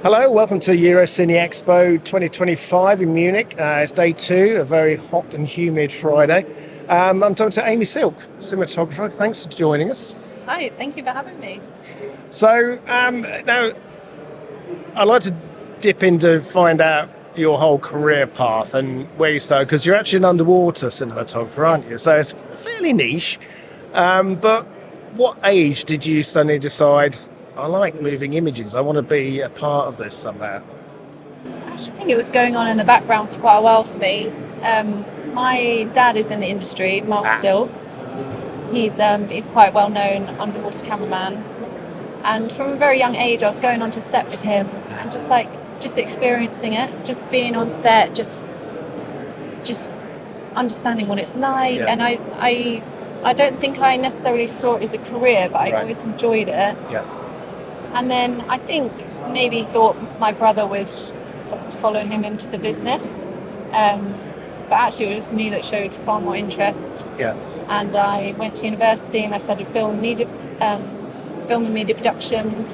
Hello, welcome to Euro Cine Expo 2025 in Munich. It's day two, a very hot and humid Friday. I'm talking to Amy Silk, cinematographer. Thanks for joining us. Hi, thank you for having me. So now I'd like to dip in to find out your whole career path and where you started, because you're actually an underwater cinematographer, aren't you? So it's fairly niche. But what age did you suddenly decide, I like moving images, I want to be a part of this somehow? I actually think it was going on in the background for quite a while for me. My dad is in the industry, Mark Silk. He's quite well known underwater cameraman, and from a very young age, I was going onto set with him and just experiencing it, just being on set, just understanding what it's like. Yeah. And I don't think I necessarily saw it as a career, but I Right. always enjoyed it. Yeah. And then I think maybe thought my brother would sort of follow him into the business. But actually it was me that showed far more interest. Yeah. And I went to university and I studied film and media production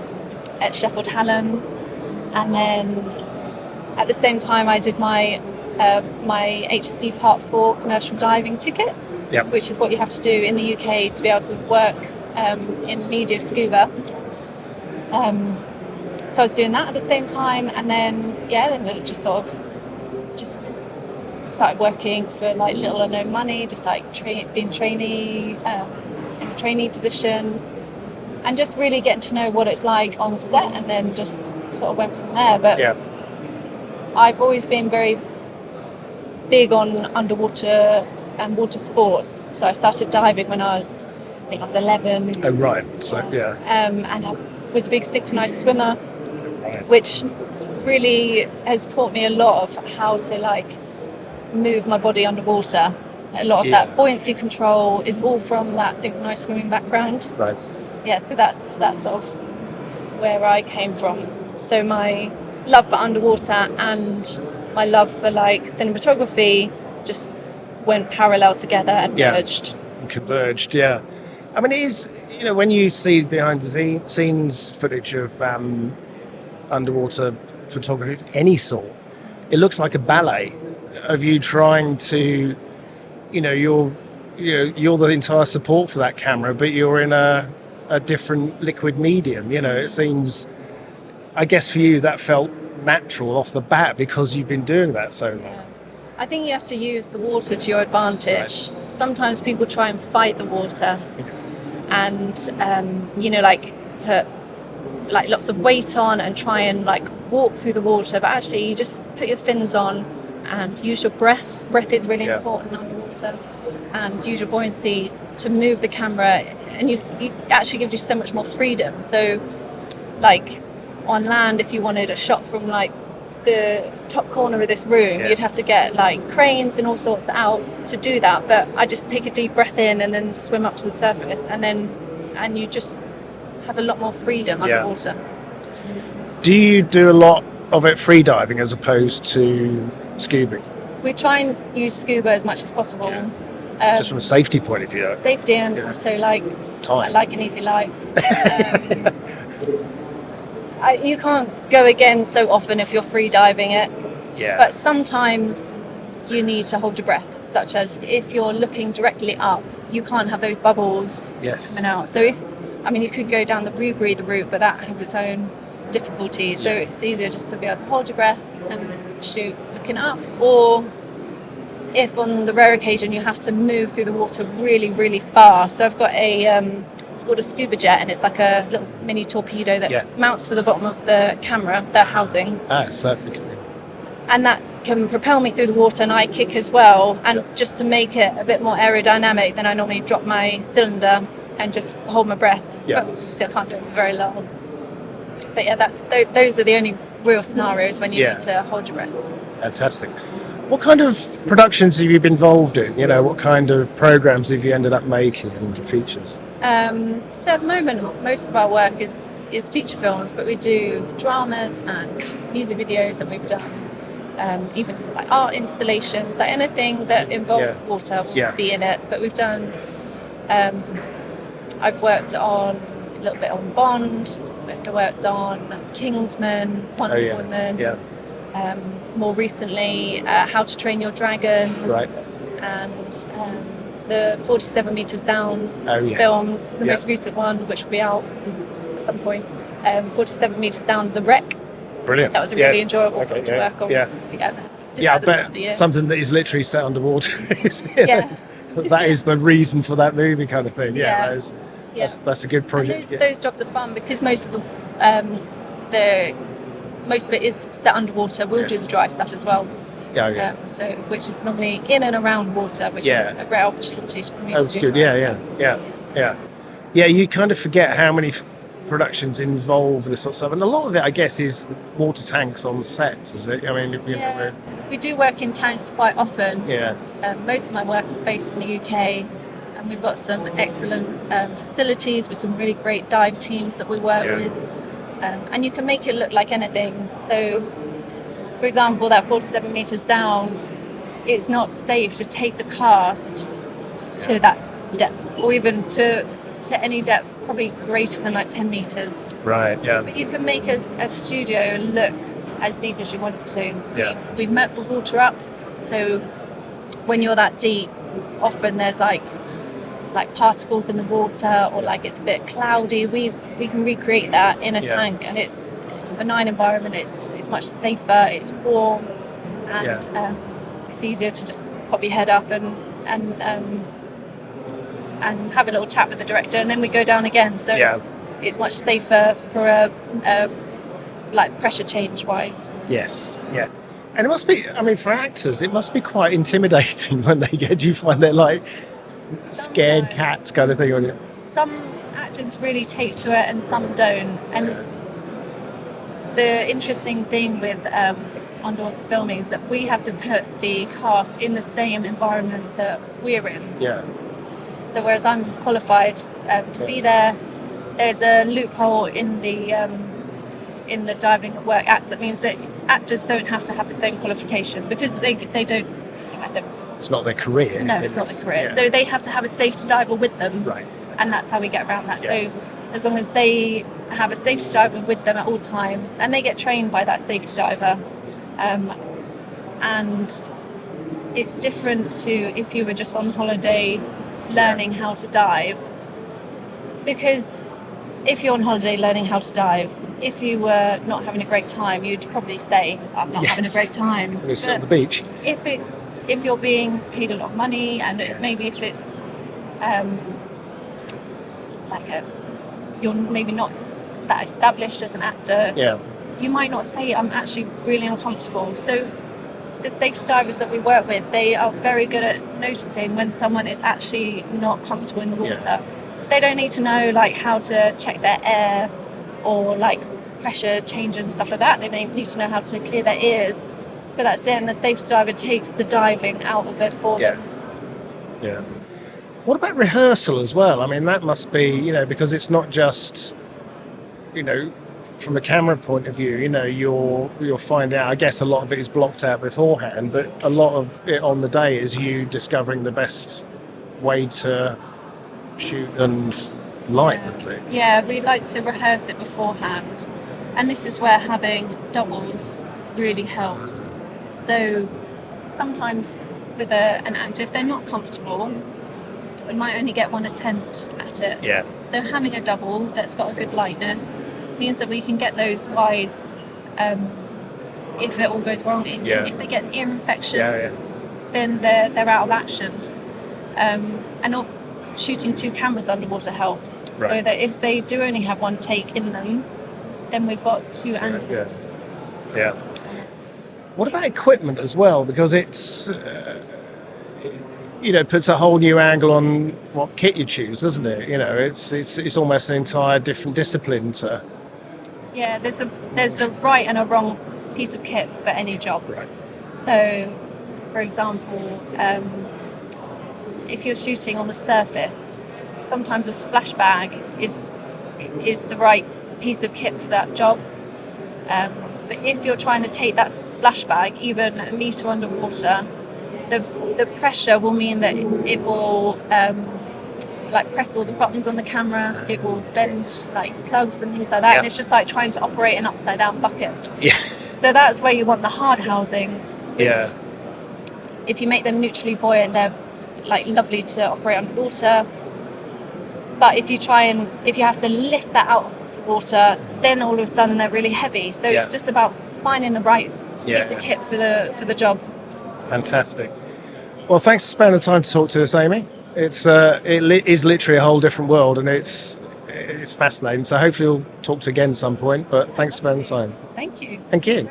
at Sheffield Hallam. And then at the same time I did my HSC Part 4 commercial diving ticket, Yeah. which is what you have to do in the UK to be able to work in media scuba. So I was doing that at the same time, and then it just sort of just started working for like little or no money, just like being trainee in a trainee position, and just really getting to know what it's like on set, and then just sort of went from there. But Yeah. I've always been very big on underwater and water sports. So I started diving when I think I was 11. Oh, right. So, yeah. And I was a big synchronized swimmer, Right. which really has taught me a lot of how to like move my body underwater. A lot of Yeah. that buoyancy control is all from that synchronized swimming background. Right. Yeah, so that's sort of where I came from. So my love for underwater and my love for like cinematography just went parallel together and merged. Converged, yeah. I mean, it is, when you see behind the scenes footage of underwater photography of any sort, it looks like a ballet of you trying to, you're the entire support for that camera, but you're in a different liquid medium. It seems, I guess for you, that felt natural off the bat because you've been doing that so long. Yeah. I think you have to use the water to your advantage. Right. Sometimes people try and fight the water and, like put like lots of weight on and try and like walk through the water, but actually you just put your fins on and use your breath. Breath is really important underwater, and use your buoyancy to move the camera, and you actually gives you so much more freedom. So like on land, if you wanted a shot from like the top corner of this room, you'd have to get like cranes and all sorts out to do that, but I just take a deep breath in and then swim up to the surface, and you just have a lot more freedom underwater. Do you do a lot of it free diving as opposed to scuba? We try and use scuba as much as possible. Just from a safety point of view. Safety, and also like Time. I like an easy life. You can't go again so often if you're free diving it. Yeah. But sometimes you need to hold your breath, such as if you're looking directly up, you can't have those bubbles coming out. So you could go down the rebreather route, but that has its own difficulties. So it's easier just to be able to hold your breath and shoot looking up. Or if on the rare occasion you have to move through the water really, really fast. So I've got it's called a scuba jet, and it's like a little mini torpedo that mounts to the bottom of the camera, the housing. And that can propel me through the water, and I kick as well. And just to make it a bit more aerodynamic, then I normally drop my cylinder and just hold my breath. But obviously I can't do it for very long. But those are the only real scenarios when you need to hold your breath. Fantastic. What kind of productions have you been involved in? What kind of programs have you ended up making and features? So at the moment, most of our work is feature films, but we do dramas and music videos, and we've done even like art installations, like anything that involves water will be in it. But we've done, I've worked on a little bit on Bond. We've worked on Kingsman, Wonder Woman. Yeah. More recently, How to Train Your Dragon. Right. And the 47 Meters Down films, the most recent one, which will be out at some point. 47 Meters Down, The Wreck. Brilliant. That was a really enjoyable film to work on. Yeah, but something that is literally set underwater. That is the reason for that movie, kind of thing. That's a good project. And those jobs are fun because most of most of it is set underwater. We'll do the dry stuff as well. So which is normally in and around water, which is a great opportunity for me to do. Yeah. You kind of forget how many productions involve this sort of stuff, and a lot of it, I guess, is water tanks on set. Is it? I mean, we do work in tanks quite often. Yeah. Most of my work is based in the UK, and we've got some excellent facilities with some really great dive teams that we work with. And you can make it look like anything. So, for example, that 47 meters down, it's not safe to take the cast to that depth, or even to any depth, probably greater than like 10 meters. Right, yeah. But you can make a studio look as deep as you want to. Yeah. We murk the water up, so when you're that deep, often there's like particles in the water, or like it's a bit cloudy. We can recreate that in a tank, and it's a benign environment. It's much safer. It's warm, and it's easier to just pop your head up and have a little chat with the director, and then we go down again. So it's much safer for a like pressure change wise. Yes, yeah. And it must be, I mean, for actors, it must be quite intimidating when you find they're like scared cats kind of thing on you. Some actors really take to it and some don't. And the interesting thing with underwater filming is that we have to put the cast in the same environment that we're in. Yeah. So whereas I'm qualified to be there, there's a loophole in the diving at work act that means that actors don't have to have the same qualification because they don't. It's not their career. No, it's not their career. Yeah. So they have to have a safety diver with them. Right. And that's how we get around that. Yeah. So as long as they have a safety diver with them at all times, and they get trained by that safety diver, and it's different to if you were just on holiday learning how to dive, because if you're on holiday learning how to dive, if you were not having a great time, you'd probably say, I'm not having a great time. We're sit on the beach. If you're being paid a lot of money, and maybe if it's you're maybe not that established as an actor, you might not say, I'm actually really uncomfortable. So the safety divers that we work with, they are very good at noticing when someone is actually not comfortable in the water. They don't need to know like how to check their air or like pressure changes and stuff like that. They don't need to know how to clear their ears. But that's it, and the safety diver takes the diving out of it for them. Yeah. What about rehearsal as well? I mean, that must be, because it's not just, from a camera point of view, you'll find out, I guess a lot of it is blocked out beforehand, but a lot of it on the day is you discovering the best way to shoot and light the thing. Yeah, we like to rehearse it beforehand, and this is where having doubles really helps. So sometimes with an actor, if they're not comfortable, we might only get one attempt at it. Yeah. So having a double that's got a good lightness means that we can get those wides if it all goes wrong. If they get an ear infection, then they're out of action. And shooting two cameras underwater helps, so that if they do only have one take in them, then we've got two angles. Yeah. What about equipment as well? Because it's puts a whole new angle on what kit you choose, doesn't it? It's almost an entire different discipline to. Yeah, there's a right and a wrong piece of kit for any job. Right. So, for example, if you're shooting on the surface, sometimes a splash bag is the right piece of kit for that job. But if you're trying to take that splash bag even a meter underwater, the pressure will mean that it will like press all the buttons on the camera. It will bend like plugs and things like that. And it's just like trying to operate an upside down bucket. Yeah. So that's where you want the hard housings, which if you make them neutrally buoyant, they're like lovely to operate underwater. But if you have to lift that out of the water, then all of a sudden they're really heavy. So it's just about finding the right piece of kit for the job. Fantastic. Well, thanks for spending the time to talk to us, Amy. It is literally a whole different world, and it's fascinating. So hopefully we'll talk to you again at some point. But thanks for spending the time. Thank you. Thank you.